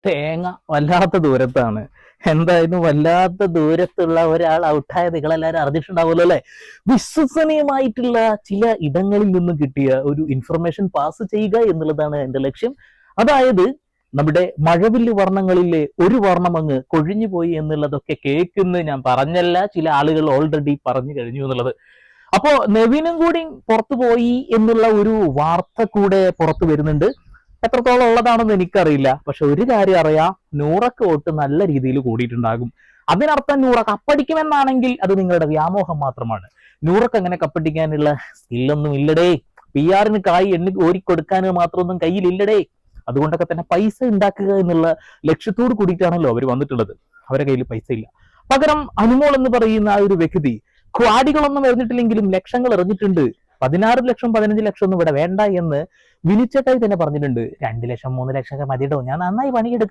തേങ്ങ വല്ലാത്ത ദൂരത്താണ്. എന്തായാലും വല്ലാത്ത ദൂരത്തുള്ള ഒരാൾ ഔട്ടായത് നിങ്ങളെല്ലാവരും അറിഞ്ഞിട്ടുണ്ടാവുമല്ലോ അല്ലെ? വിശ്വസനീയമായിട്ടുള്ള ചില ഇടങ്ങളിൽ നിന്നും കിട്ടിയ ഒരു ഇൻഫർമേഷൻ പാസ് ചെയ്യുക എന്നുള്ളതാണ് എന്റെ ലക്ഷ്യം. അതായത് നമ്മുടെ മഴവില്ല് വർണ്ണങ്ങളിലെ ഒരു വർണ്ണം അങ്ങ് കൊഴിഞ്ഞു പോയി എന്നുള്ളതൊക്കെ കേൾക്കുന്ന ഞാൻ പറഞ്ഞല്ല, ചില ആളുകൾ ഓൾറെഡി പറഞ്ഞു കഴിഞ്ഞു എന്നുള്ളത്. അപ്പോ നെവിനും കൂടി പുറത്തു പോയി എന്നുള്ള ഒരു വാർത്ത കൂടെ പുറത്തു വരുന്നുണ്ട്. എത്രത്തോളം ഉള്ളതാണെന്ന് എനിക്കറിയില്ല. പക്ഷെ ഒരു കാര്യം അറിയാം, നൂറക്ക് വോട്ട് നല്ല രീതിയിൽ കൂടിയിട്ടുണ്ടാകും. അതിനർത്ഥം നൂറ കപ്പടിക്കുമെന്നാണെങ്കിൽ അത് നിങ്ങളുടെ വ്യാമോഹം മാത്രമാണ്. നൂറക്ക് അങ്ങനെ കപ്പടിക്കാനുള്ള സ്കില്ലൊന്നും ഇല്ലടേ. പി ആറിന് കായ് എണ്ണി ഓരിക്കൊടുക്കാൻ മാത്രമൊന്നും കയ്യിലില്ലടേ. അതുകൊണ്ടൊക്കെ തന്നെ പൈസ ഉണ്ടാക്കുക എന്നുള്ള ലക്ഷ്യത്തോട് കൂടിയിട്ടാണല്ലോ അവർ വന്നിട്ടുള്ളത്. അവരുടെ കയ്യിൽ പൈസ ഇല്ല. പകരം അനുമോൾ എന്ന് പറയുന്ന ആ ഒരു വ്യക്തി ക്വാഡികളൊന്നും എറിഞ്ഞിട്ടില്ലെങ്കിലും ലക്ഷങ്ങൾ എറിഞ്ഞിട്ടുണ്ട്. 16 ലക്ഷം 15 ലക്ഷം ഒന്നും ഇവിടെ വേണ്ട എന്ന് വിനിച്ചേട്ടായി തന്നെ പറഞ്ഞിട്ടുണ്ട്. 2 ലക്ഷം 3 ലക്ഷം ഒക്കെ മതിയിടോ, ഞാൻ നന്നായി പണിയെടുക്കും.